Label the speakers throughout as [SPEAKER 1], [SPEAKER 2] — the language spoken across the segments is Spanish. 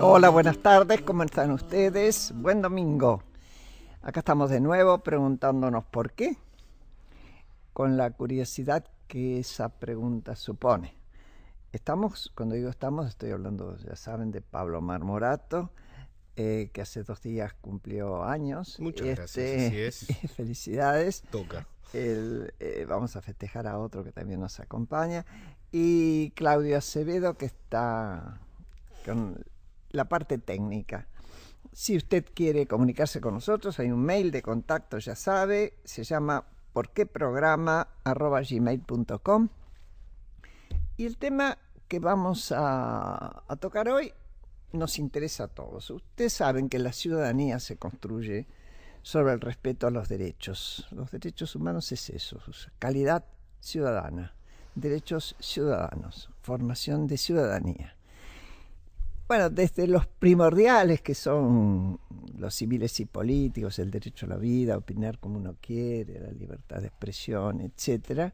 [SPEAKER 1] Hola, buenas tardes, ¿cómo están ustedes? Buen domingo. Acá estamos de nuevo preguntándonos por qué, con la curiosidad que esa pregunta supone. Cuando digo estamos, estoy hablando, ya saben, de Pablo Marmorato, que hace 2 días cumplió años.
[SPEAKER 2] Muchas gracias, así es.
[SPEAKER 1] Felicidades.
[SPEAKER 2] Toca.
[SPEAKER 1] Vamos a festejar a otro que también nos acompaña. Y Claudio Acevedo, que está con la parte técnica. Si usted quiere comunicarse con nosotros, hay un mail de contacto, ya sabe, se llama porqueprograma@gmail.com. Y el tema que vamos a tocar hoy nos interesa a todos. Ustedes saben que la ciudadanía se construye sobre el respeto a los derechos. Los derechos humanos es eso, calidad ciudadana, derechos ciudadanos, formación de ciudadanía. Bueno, desde los primordiales, que son los civiles y políticos, el derecho a la vida, opinar como uno quiere, la libertad de expresión, etc.,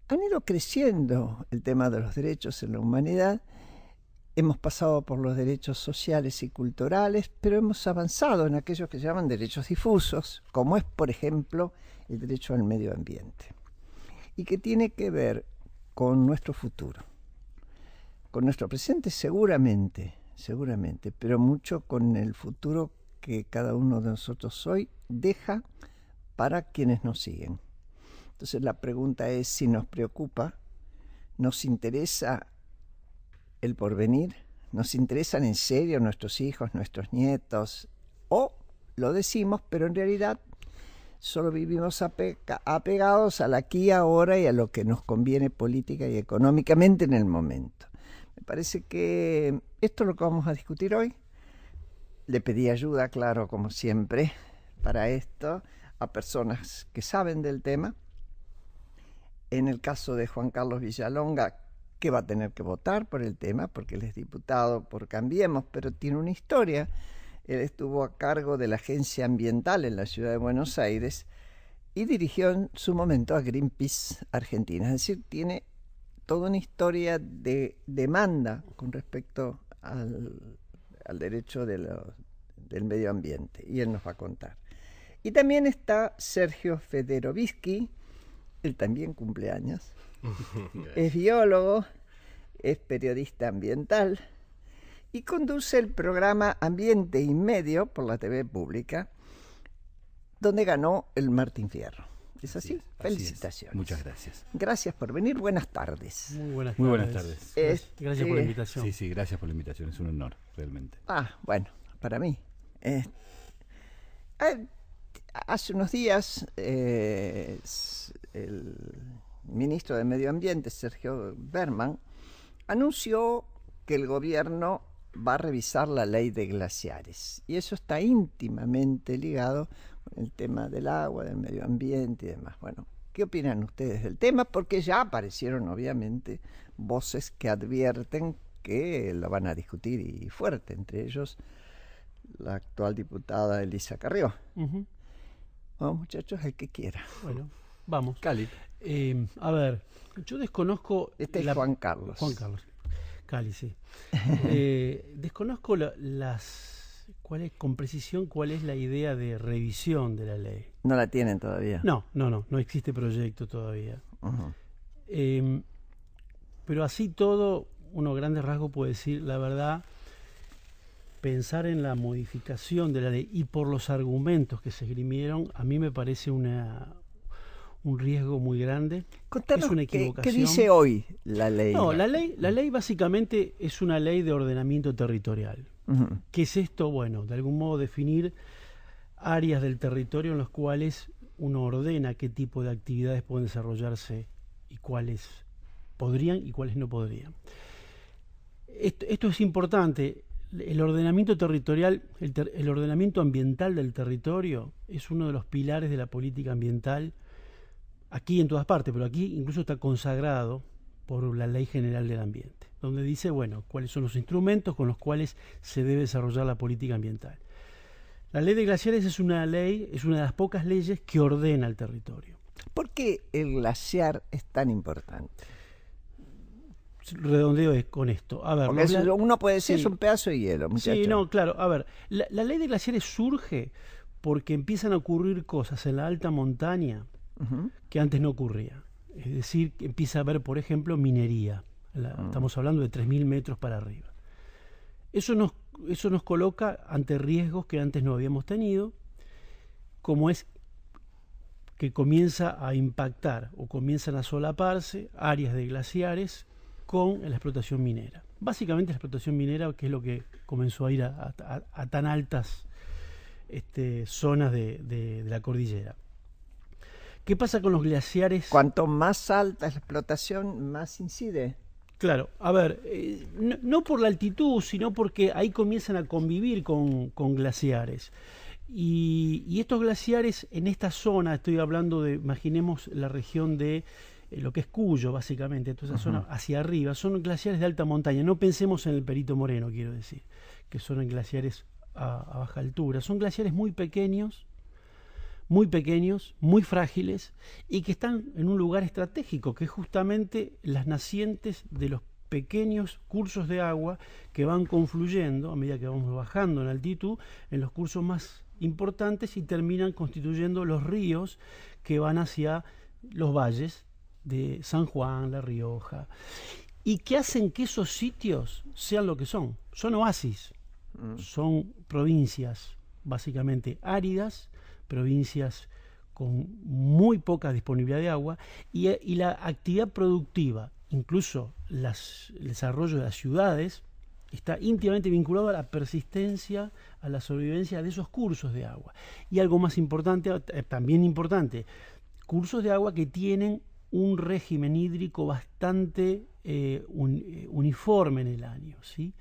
[SPEAKER 1] han ido creciendo el tema de los derechos en la humanidad. Hemos pasado por los derechos sociales y culturales, pero hemos avanzado en aquellos que se llaman derechos difusos, como es, por ejemplo, el derecho al medio ambiente, y que tiene que ver con nuestro futuro. Con nuestro presente seguramente, pero mucho con el futuro que cada uno de nosotros hoy deja para quienes nos siguen. Entonces la pregunta es si nos preocupa, nos interesa el porvenir, nos interesan en serio nuestros hijos, nuestros nietos, o lo decimos, pero en realidad solo vivimos apegados al aquí, ahora y a lo que nos conviene política y económicamente en el momento. Me parece que esto es lo que vamos a discutir hoy. Le pedí ayuda, claro, como siempre, para esto, a personas que saben del tema. En el caso de Juan Carlos Villalonga, que va a tener que votar por el tema, porque él es diputado por Cambiemos, pero tiene una historia. Él estuvo a cargo de la Agencia Ambiental en la ciudad de Buenos Aires y dirigió en su momento a Greenpeace Argentina. Es decir, tiene toda una historia de demanda con respecto al derecho del medio ambiente, y él nos va a contar. Y también está Sergio Federovisky, él también cumple años, es biólogo, es periodista ambiental y conduce el programa Ambiente y Medio por la TV pública, donde ganó el Martín Fierro. ¿Es así?
[SPEAKER 3] Así
[SPEAKER 1] Felicitaciones.
[SPEAKER 3] Es. Muchas gracias.
[SPEAKER 1] Gracias por venir. Buenas tardes.
[SPEAKER 3] Muy buenas tardes.
[SPEAKER 4] Gracias por la invitación.
[SPEAKER 3] Sí, gracias por la invitación. Es un honor, realmente.
[SPEAKER 1] Bueno, para mí. Hace unos días el ministro de Medio Ambiente, Sergio Berman, anunció que el gobierno va a revisar la ley de glaciares. Y eso está íntimamente ligado con el tema del agua, del medio ambiente y demás. Bueno, ¿qué opinan ustedes del tema? Porque ya aparecieron, obviamente, voces que advierten que lo van a discutir, y fuerte, entre ellos la actual diputada Elisa Carrió. Vamos, muchachos, el que quiera.
[SPEAKER 4] Bueno, vamos.
[SPEAKER 3] Cali.
[SPEAKER 4] A ver, yo desconozco...
[SPEAKER 1] Este es Juan Carlos.
[SPEAKER 4] Juan Carlos. Cali, sí. Desconozco con precisión cuál es la idea de revisión de la ley.
[SPEAKER 1] ¿No la tienen todavía?
[SPEAKER 4] No existe proyecto todavía. Pero así todo, uno a grandes rasgos puede decir, la verdad, pensar en la modificación de la ley y por los argumentos que se esgrimieron, a mí me parece un riesgo muy grande.
[SPEAKER 1] Contanos,
[SPEAKER 4] es una equivocación.
[SPEAKER 1] ¿qué dice hoy la ley?
[SPEAKER 4] No, la ley básicamente es una ley de ordenamiento territorial. ¿Qué es esto? Bueno, de algún modo definir áreas del territorio en las cuales uno ordena qué tipo de actividades pueden desarrollarse y cuáles podrían y cuáles no podrían. Esto es importante. El ordenamiento territorial, el ordenamiento ambiental del territorio es uno de los pilares de la política ambiental aquí en todas partes, pero aquí incluso está consagrado por la Ley General del Ambiente, donde dice, bueno, cuáles son los instrumentos con los cuales se debe desarrollar la política ambiental. La Ley de Glaciares es una de las pocas leyes que ordena el territorio.
[SPEAKER 1] ¿Por qué el glaciar es tan importante?
[SPEAKER 4] redondeo con esto. A ver,
[SPEAKER 1] porque uno puede decir
[SPEAKER 4] sí.
[SPEAKER 1] Es un pedazo de hielo, muchacho.
[SPEAKER 4] Sí, no, claro. A ver, la ley de glaciares surge porque empiezan a ocurrir cosas en la alta montaña que antes no ocurría. Es decir, que empieza a haber, por ejemplo, minería. Estamos hablando de 3.000 metros para arriba. Eso nos coloca ante riesgos que antes no habíamos tenido, como es que comienza a impactar o comienzan a solaparse áreas de glaciares con la explotación minera. Básicamente la explotación minera, que es lo que comenzó a ir a tan altas zonas de la cordillera. ¿Qué pasa con los glaciares?
[SPEAKER 1] Cuanto más alta es la explotación, más incide.
[SPEAKER 4] Claro, a ver, no por la altitud, sino porque ahí comienzan a convivir con glaciares. Y estos glaciares en esta zona, estoy hablando de, imaginemos la región de lo que es Cuyo, básicamente, toda esa zona hacia arriba, son glaciares de alta montaña. No pensemos en el Perito Moreno, quiero decir, que son glaciares a baja altura. Son glaciares muy pequeños, muy frágiles, y que están en un lugar estratégico, que es justamente las nacientes de los pequeños cursos de agua que van confluyendo a medida que vamos bajando en altitud en los cursos más importantes y terminan constituyendo los ríos que van hacia los valles de San Juan, La Rioja, y que hacen que esos sitios sean lo que son. Son oasis, son provincias básicamente áridas, provincias con muy poca disponibilidad de agua, y la actividad productiva, incluso el desarrollo de las ciudades, está íntimamente vinculado a la persistencia, a la sobrevivencia de esos cursos de agua. Y algo más importante, también importante, cursos de agua que tienen un régimen hídrico bastante uniforme en el año, ¿sí?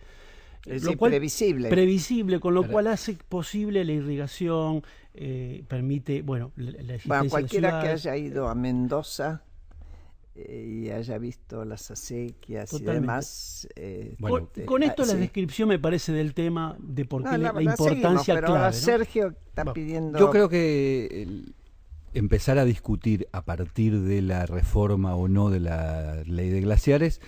[SPEAKER 1] Es decir, previsible,
[SPEAKER 4] con lo cual hace posible la irrigación, permite, bueno, la existencia
[SPEAKER 1] cualquiera
[SPEAKER 4] de
[SPEAKER 1] que haya ido a Mendoza y haya visto las acequias y demás.
[SPEAKER 4] Con esto la descripción me parece del tema de por qué la importancia
[SPEAKER 1] pero
[SPEAKER 4] clave, ¿no?
[SPEAKER 1] Sergio está pidiendo.
[SPEAKER 3] Yo creo que empezar a discutir a partir de la reforma o no de la ley de glaciares,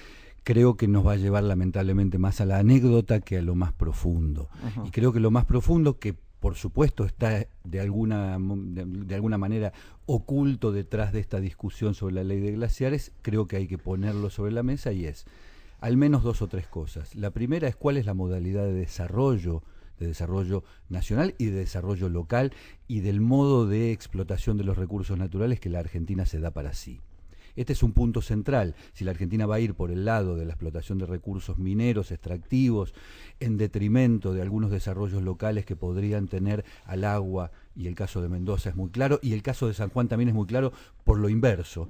[SPEAKER 3] creo que nos va a llevar lamentablemente más a la anécdota que a lo más profundo. Y creo que lo más profundo, que por supuesto está de alguna manera oculto detrás de esta discusión sobre la ley de glaciares, creo que hay que ponerlo sobre la mesa, y es al menos 2 o 3 cosas. La primera es cuál es la modalidad de desarrollo nacional y de desarrollo local, y del modo de explotación de los recursos naturales que la Argentina se da para sí. Este es un punto central. Si la Argentina va a ir por el lado de la explotación de recursos mineros, extractivos, en detrimento de algunos desarrollos locales que podrían tener al agua, y el caso de Mendoza es muy claro, y el caso de San Juan también es muy claro por lo inverso.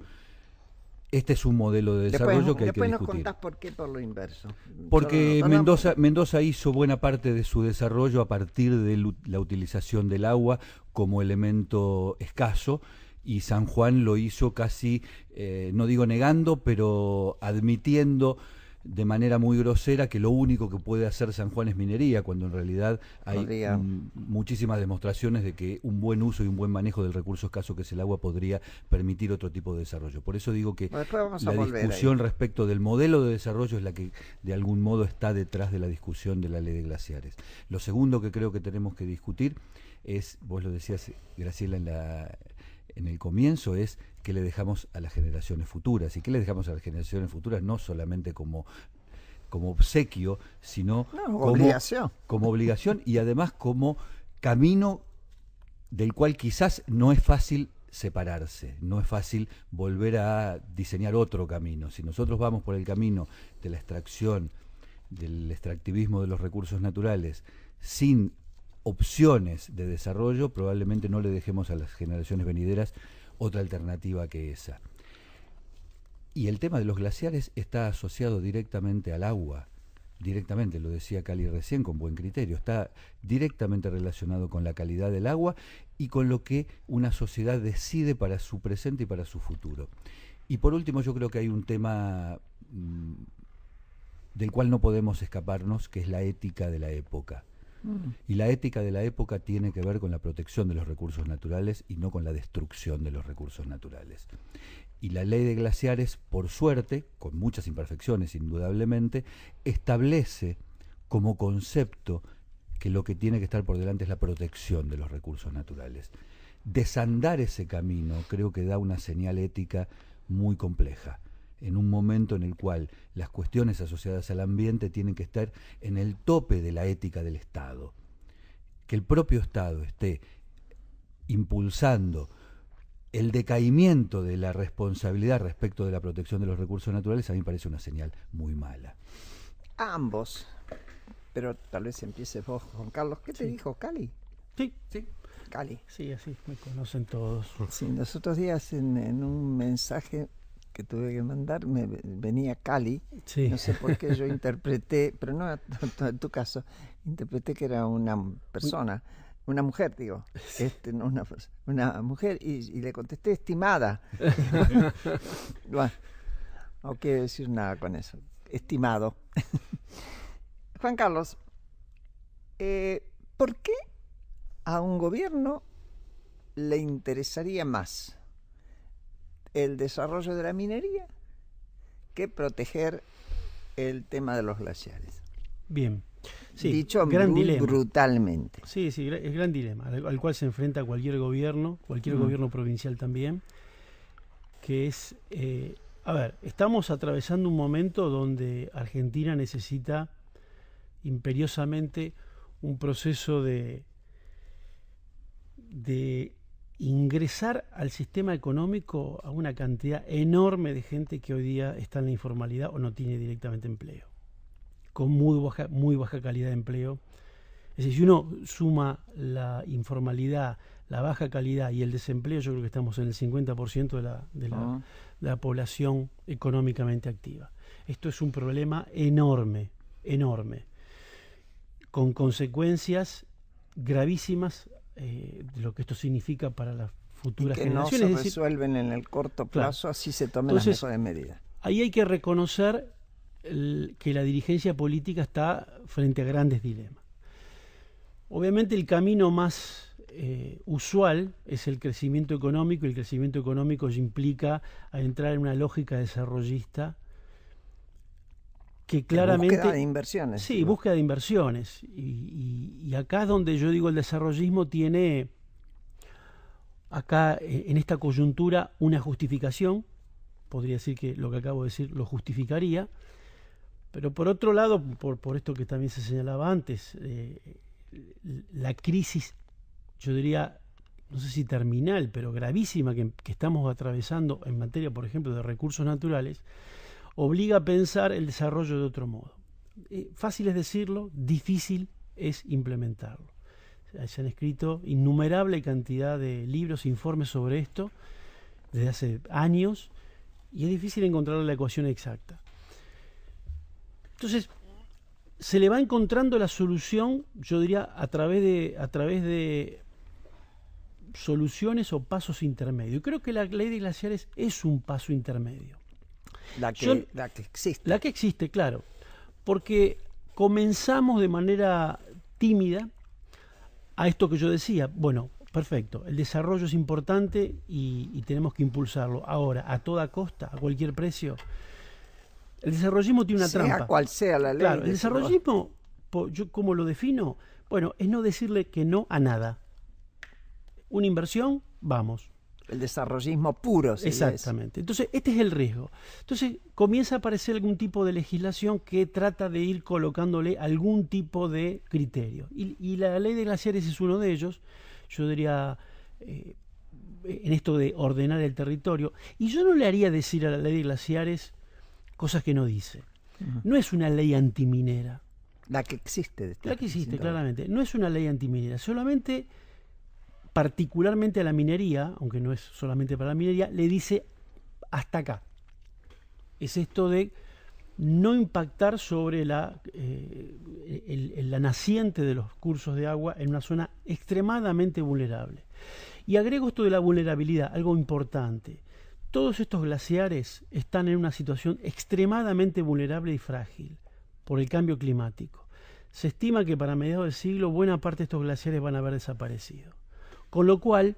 [SPEAKER 3] Este es un modelo de desarrollo que hay que discutir.
[SPEAKER 1] Después nos contás por qué por lo inverso.
[SPEAKER 3] Porque Mendoza hizo buena parte de su desarrollo a partir de la utilización del agua como elemento escaso, y San Juan lo hizo casi, no digo negando, pero admitiendo de manera muy grosera que lo único que puede hacer San Juan es minería, cuando en realidad hay muchísimas demostraciones de que un buen uso y un buen manejo del recurso escaso que es el agua podría permitir otro tipo de desarrollo. Por eso digo que la discusión respecto del modelo de desarrollo es la que de algún modo está detrás de la discusión de la ley de glaciares. Lo segundo que creo que tenemos que discutir es, vos lo decías, Graciela, en el comienzo, es qué le dejamos a las generaciones futuras. ¿Y qué le dejamos a las generaciones futuras? No solamente como obsequio, sino como obligación, y además como camino del cual quizás no es fácil separarse, no es fácil volver a diseñar otro camino. Si nosotros vamos por el camino de la extracción, del extractivismo de los recursos naturales, sin opciones de desarrollo, probablemente no le dejemos a las generaciones venideras otra alternativa que esa. Y el tema de los glaciares está asociado directamente al agua, directamente, lo decía Cali recién con buen criterio, está directamente relacionado con la calidad del agua y con lo que una sociedad decide para su presente y para su futuro. Y por último, yo creo que hay un tema del cual no podemos escaparnos, que es la ética de la época. Y la ética de la época tiene que ver con la protección de los recursos naturales y no con la destrucción de los recursos naturales. Y la ley de glaciares, por suerte, con muchas imperfecciones indudablemente, establece como concepto que lo que tiene que estar por delante es la protección de los recursos naturales. Desandar ese camino creo que da una señal ética muy compleja, en un momento en el cual las cuestiones asociadas al ambiente tienen que estar en el tope de la ética del Estado. Que el propio Estado esté impulsando el decaimiento de la responsabilidad respecto de la protección de los recursos naturales a mí me parece una señal muy mala.
[SPEAKER 1] A ambos, pero tal vez empieces vos, Juan Carlos. ¿Qué te dijo Cali?
[SPEAKER 4] Sí,
[SPEAKER 1] Cali.
[SPEAKER 4] sí, así me conocen todos.
[SPEAKER 1] Sí, los otros días en un mensaje que tuve que mandar venía Cali.
[SPEAKER 4] Sí.
[SPEAKER 1] No sé por qué yo interpreté, pero no en tu caso, interpreté que era una persona, una mujer, digo, no una mujer, y le contesté estimada. Bueno, no quiero decir nada con eso, estimado. Juan Carlos, ¿por qué a un gobierno le interesaría más el desarrollo de la minería que proteger el tema de los glaciares?
[SPEAKER 4] Bien. Sí,
[SPEAKER 1] dicho
[SPEAKER 4] gran dilema.
[SPEAKER 1] Brutalmente.
[SPEAKER 4] Sí, es gran dilema al cual se enfrenta cualquier gobierno provincial también, que es, a ver, estamos atravesando un momento donde Argentina necesita imperiosamente un proceso de ingresar al sistema económico a una cantidad enorme de gente que hoy día está en la informalidad o no tiene directamente empleo, con muy baja calidad de empleo. Es decir, si uno suma la informalidad, la baja calidad y el desempleo, yo creo que estamos en el 50% de la población económicamente activa. Esto es un problema enorme, con consecuencias gravísimas de lo que esto significa para las futuras generaciones.
[SPEAKER 1] No se resuelven en el corto plazo, claro. Así se tomen las mejores medidas.
[SPEAKER 4] Ahí hay que reconocer que la dirigencia política está frente a grandes dilemas. Obviamente el camino más usual es el crecimiento económico, y el crecimiento económico implica entrar en una lógica desarrollista que claramente...
[SPEAKER 1] Búsqueda de inversiones.
[SPEAKER 4] Sí, búsqueda de inversiones. Y acá es donde yo digo el desarrollismo tiene, acá en esta coyuntura, una justificación. Podría decir que lo que acabo de decir lo justificaría. Pero por otro lado, por esto que también se señalaba antes, la crisis, yo diría, no sé si terminal, pero gravísima que estamos atravesando en materia, por ejemplo, de recursos naturales, obliga a pensar el desarrollo de otro modo. Fácil es decirlo, difícil es implementarlo. Se han escrito innumerable cantidad de libros, informes sobre esto desde hace años, y es difícil encontrar la ecuación exacta. Entonces, se le va encontrando la solución, yo diría, a través de soluciones o pasos intermedios. Y creo que la ley de glaciares es un paso intermedio. La que existe. La que existe, claro. Porque comenzamos de manera tímida a esto que yo decía. Bueno, perfecto, el desarrollo es importante y tenemos que impulsarlo. Ahora, a toda costa, a cualquier precio. El desarrollismo tiene una trampa.
[SPEAKER 1] Sea cual sea la ley.
[SPEAKER 4] Claro, el desarrollismo, yo como lo defino, bueno, es no decirle que no a nada. Una inversión, vamos.
[SPEAKER 1] El desarrollismo puro.
[SPEAKER 4] Exactamente. Entonces, este es el riesgo. Entonces, comienza a aparecer algún tipo de legislación que trata de ir colocándole algún tipo de criterio. Y la ley de glaciares es uno de ellos. Yo diría, en esto de ordenar el territorio. Y yo no le haría decir a la ley de glaciares cosas que no dice. No es una ley antiminera.
[SPEAKER 1] La que existe.
[SPEAKER 4] La que existe, claramente. No es una ley antiminera. Solamente... particularmente a la minería, aunque no es solamente para la minería, le dice hasta acá. Es esto de no impactar sobre la naciente de los cursos de agua en una zona extremadamente vulnerable. Y agrego esto de la vulnerabilidad, algo importante. Todos estos glaciares están en una situación extremadamente vulnerable y frágil por el cambio climático. se estima que para mediados del siglo buena parte de estos glaciares van a haber desaparecido. Con lo cual,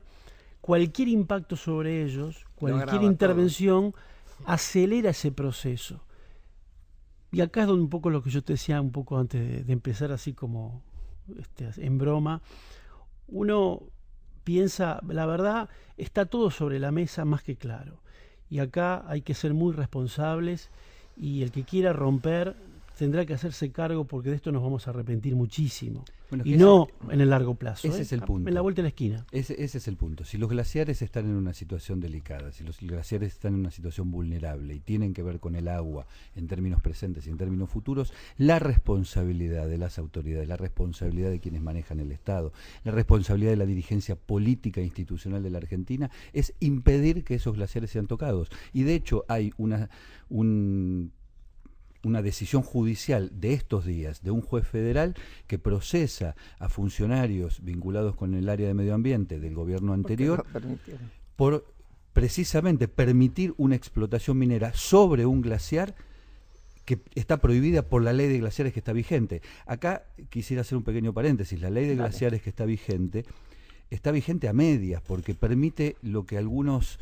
[SPEAKER 4] cualquier impacto sobre ellos, cualquier intervención, acelera ese proceso. Y acá es donde un poco lo que yo te decía un poco antes de empezar, así como en broma, uno piensa, la verdad, está todo sobre la mesa más que claro. Y acá hay que ser muy responsables y el que quiera romper tendrá que hacerse cargo, porque de esto nos vamos a arrepentir muchísimo. Bueno, y no en el largo plazo.
[SPEAKER 3] Ese es el punto.
[SPEAKER 4] En la vuelta de la esquina.
[SPEAKER 3] Ese es el punto. Si los glaciares están en una situación delicada, si los glaciares están en una situación vulnerable y tienen que ver con el agua en términos presentes y en términos futuros, la responsabilidad de las autoridades, la responsabilidad de quienes manejan el Estado, la responsabilidad de la dirigencia política e institucional de la Argentina es impedir que esos glaciares sean tocados. Y de hecho hay una decisión judicial de estos días de un juez federal que procesa a funcionarios vinculados con el área de medio ambiente del gobierno anterior por precisamente permitir una explotación minera sobre un glaciar que está prohibida por la ley de glaciares que está vigente. Acá quisiera hacer un pequeño paréntesis. La ley de glaciares que está vigente a medias, porque permite lo que algunos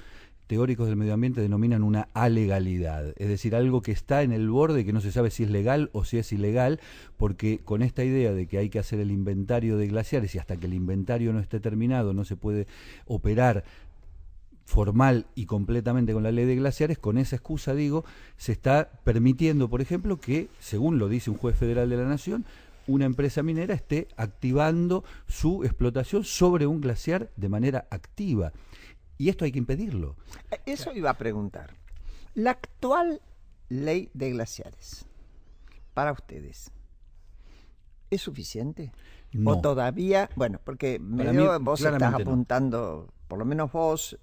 [SPEAKER 3] teóricos del medio ambiente denominan una alegalidad, es decir, algo que está en el borde y que no se sabe si es legal o si es ilegal, porque con esta idea de que hay que hacer el inventario de glaciares y hasta que el inventario no esté terminado no se puede operar formal y completamente con la ley de glaciares, con esa excusa, digo, se está permitiendo, por ejemplo, que, según lo dice un juez federal de la Nación, una empresa minera esté activando su explotación sobre un glaciar de manera activa. Y esto hay que impedirlo.
[SPEAKER 1] Eso iba a preguntar. La actual ley de glaciares, para ustedes, ¿es suficiente?
[SPEAKER 3] No.
[SPEAKER 1] ¿O todavía? Bueno, porque vos estás apuntando, no. Por lo menos vos,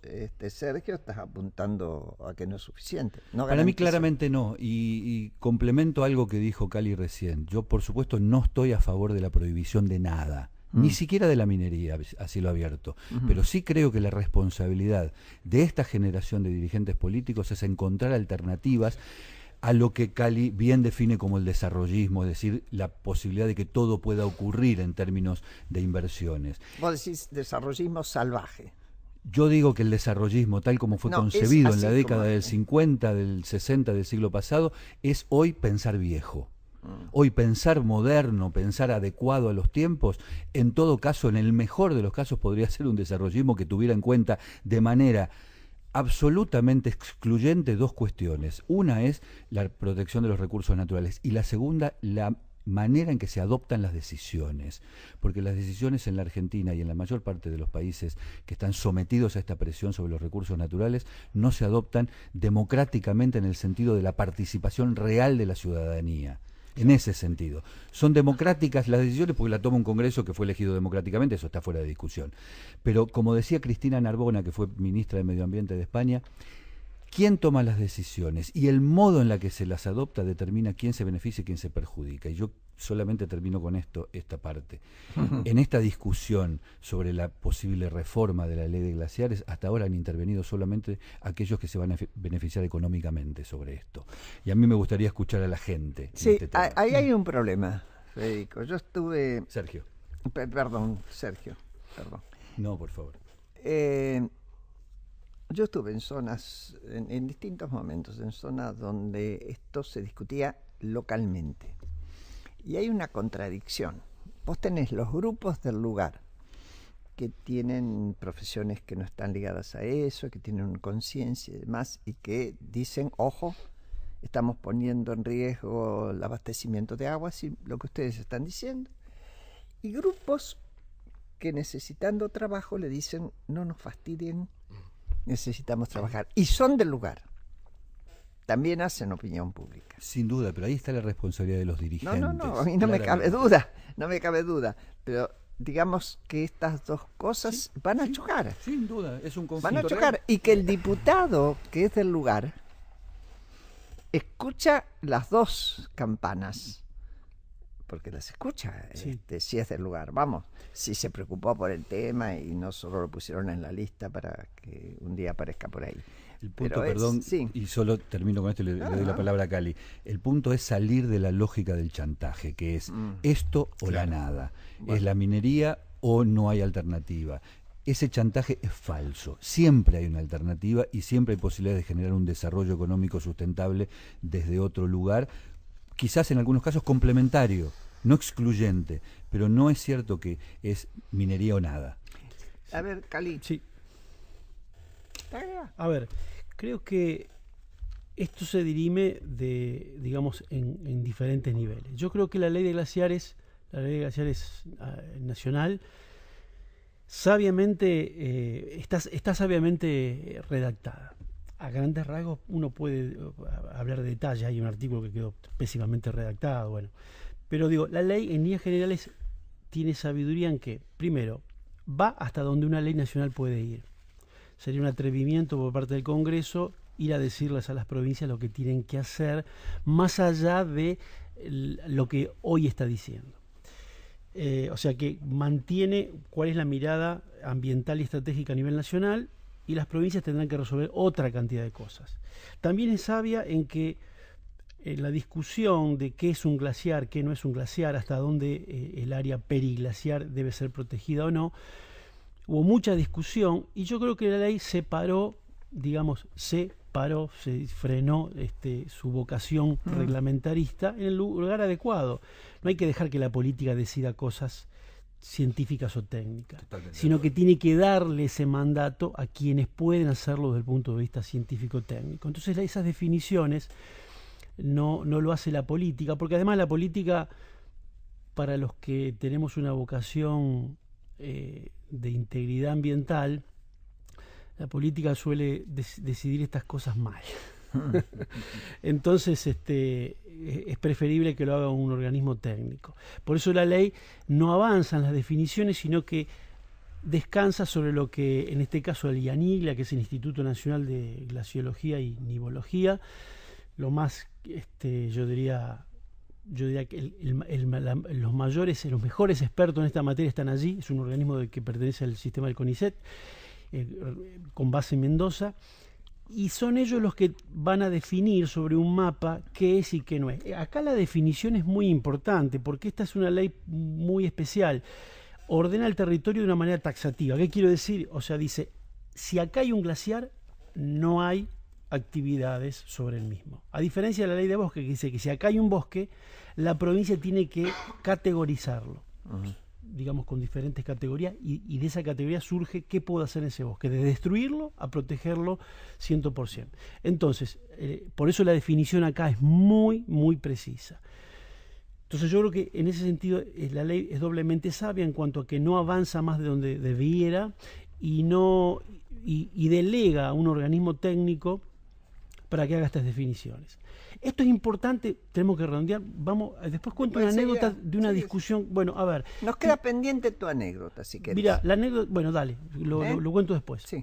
[SPEAKER 1] Sergio, estás apuntando a que no es suficiente.
[SPEAKER 3] Para mí claramente no. Y complemento algo que dijo Cali recién. Yo, por supuesto, no estoy a favor de la prohibición de nada. Ni siquiera de la minería a cielo abierto, pero sí creo que la responsabilidad de esta generación de dirigentes políticos es encontrar alternativas a lo que Cali bien define como el desarrollismo, es decir, la posibilidad de que todo pueda ocurrir en términos de inversiones.
[SPEAKER 1] Vos decís desarrollismo salvaje.
[SPEAKER 3] Yo digo que el desarrollismo, tal como fue concebido en la década del 50, del 60 del siglo pasado, es hoy pensar viejo. Hoy pensar moderno, pensar adecuado a los tiempos, en todo caso, en el mejor de los casos, podría ser un desarrollismo que tuviera en cuenta de manera absolutamente excluyente dos cuestiones. Una es la protección de los recursos naturales y la segunda, la manera en que se adoptan las decisiones, porque las decisiones en la Argentina y en la mayor parte de los países que están sometidos a esta presión sobre los recursos naturales no se adoptan democráticamente en el sentido de la participación real de la ciudadanía. En ese sentido. Son democráticas las decisiones porque la toma un Congreso que fue elegido democráticamente, eso está fuera de discusión. Pero como decía Cristina Narbona, que fue ministra de Medio Ambiente de España, quién toma las decisiones y el modo en la que se las adopta determina quién se beneficia y quién se perjudica. Y yo solamente termino con esta parte. En esta discusión sobre la posible reforma de la ley de glaciares, hasta ahora han intervenido solamente aquellos que se van a beneficiar económicamente sobre esto. Y a mí me gustaría escuchar a la gente.
[SPEAKER 1] Sí, ahí hay un problema, Federico. Yo estuve...
[SPEAKER 3] Sergio.
[SPEAKER 1] Sergio.
[SPEAKER 3] No, por favor.
[SPEAKER 1] Yo estuve en zonas, en distintos momentos, en zonas donde esto se discutía localmente. Y hay una contradicción. Vos tenés los grupos del lugar que tienen profesiones que no están ligadas a eso, que tienen conciencia y demás, y que dicen, ojo, estamos poniendo en riesgo el abastecimiento de agua, y lo que ustedes están diciendo. Y grupos que necesitando trabajo le dicen, no nos fastidien, necesitamos trabajar. Y son del lugar. También hacen opinión pública.
[SPEAKER 3] Sin duda, pero ahí está la responsabilidad de los dirigentes.
[SPEAKER 1] No, a mí no me cabe duda. Pero digamos que estas dos cosas van a chocar.
[SPEAKER 3] Sin duda, es un conflicto.
[SPEAKER 1] Van a chocar. Real. Y que el diputado, que es del lugar, escucha las dos campanas. Porque las escucha, si es del lugar. Vamos, si se preocupó por el tema y no solo lo pusieron en la lista para que un día aparezca por ahí.
[SPEAKER 3] El punto,
[SPEAKER 1] Pero
[SPEAKER 3] perdón,
[SPEAKER 1] sí.
[SPEAKER 3] y solo termino con esto y le doy la palabra a Cali. El punto es salir de la lógica del chantaje, que es esto o la nada.
[SPEAKER 1] Bueno.
[SPEAKER 3] Es la minería o no hay alternativa. Ese chantaje es falso. Siempre hay una alternativa y siempre hay posibilidades de generar un desarrollo económico sustentable desde otro lugar, quizás en algunos casos complementario, no excluyente, pero no es cierto que es minería o nada.
[SPEAKER 1] A ver, Cali.
[SPEAKER 4] Sí. A ver, creo que esto se dirime digamos, en diferentes niveles. Yo creo que la ley de glaciares nacional, sabiamente está sabiamente redactada. A grandes rasgos uno puede hablar de detalles, hay un artículo que quedó pésimamente redactado, bueno. Pero digo, la ley en líneas generales tiene sabiduría en que, primero, va hasta donde una ley nacional puede ir. Sería un atrevimiento por parte del Congreso ir a decirles a las provincias lo que tienen que hacer, más allá de lo que hoy está diciendo. O sea que mantiene cuál es la mirada ambiental y estratégica a nivel nacional, y las provincias tendrán que resolver otra cantidad de cosas. También es sabia en que la discusión de qué es un glaciar, qué no es un glaciar, hasta dónde el área periglaciar debe ser protegida o no, hubo mucha discusión, y yo creo que la ley se frenó su vocación reglamentarista en el lugar adecuado. No hay que dejar que la política decida cosas científicas o técnicas, sino que tiene que darle ese mandato a quienes pueden hacerlo desde el punto de vista científico-técnico. Entonces esas definiciones no lo hace la política, porque además la política, para los que tenemos una vocación de integridad ambiental, la política suele decidir estas cosas mal. Entonces es preferible que lo haga un organismo técnico. Por eso la ley no avanza en las definiciones, sino que descansa sobre lo que en este caso el IANIGLA, que es el Instituto Nacional de Glaciología y Nivología, lo más, yo diría que los mejores expertos en esta materia están allí. Es un organismo que pertenece al sistema del CONICET, con base en Mendoza, y son ellos los que van a definir sobre un mapa qué es y qué no es. Acá la definición es muy importante, porque esta es una ley muy especial. Ordena el territorio de una manera taxativa. ¿Qué quiero decir? O sea, dice, si acá hay un glaciar, no hay actividades sobre el mismo. A diferencia de la ley de bosque, que dice que si acá hay un bosque, la provincia tiene que categorizarlo, digamos, con diferentes categorías, y de esa categoría surge qué puedo hacer en ese bosque, de destruirlo a protegerlo 100%. Entonces, por eso la definición acá es muy, muy precisa. Entonces yo creo que en ese sentido la ley es doblemente sabia en cuanto a que no avanza más de donde debiera y delega a un organismo técnico para que haga estas definiciones. Esto es importante, tenemos que redondear. Después cuento una anécdota de una discusión. Bueno, a ver.
[SPEAKER 1] Nos queda pendiente tu anécdota, si querés.
[SPEAKER 4] Mira, la anécdota, bueno, dale, lo cuento después.
[SPEAKER 1] Sí.